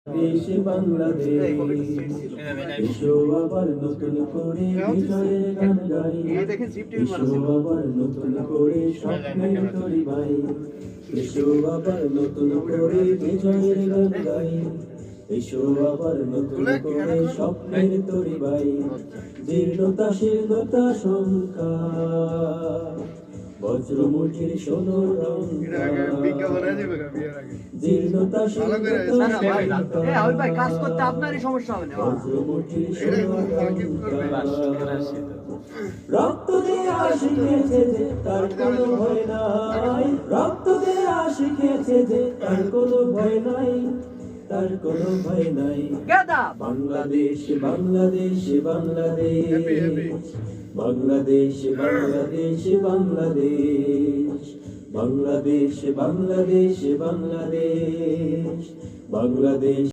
দেশ বাংলাদেশ এসো আবার নতুন করে বিজয়ের গান গাই, এসো আবার নতুন করে স্বপ্নের তরি বাই, এসো আবার নতুন করে বিজয়ের গান গাই, এসো আবার নতুন করে স্বপ্নের তরি বাই। জীর্ণতা শীর্ণতা শঙ্কা বজ্রমুঠির সোনার জীর্ণতা কাজ করতে আপনারই সমস্যা হবে না। রক্ত দিয়ে শিখেছে যে তার কোনো ভয় নাই, রক্ত দিয়ে শিখেছে যে তার কোনো ভয় নাই, তার কোনো ভয় নাই। বাংলাদেশ বাংলাদেশ বাংলাদেশ বাংলাদেশ বাংলাদেশ বাংলাদেশ বাংলাদেশ বাংলাদেশ বাংলাদেশ বাংলাদেশ।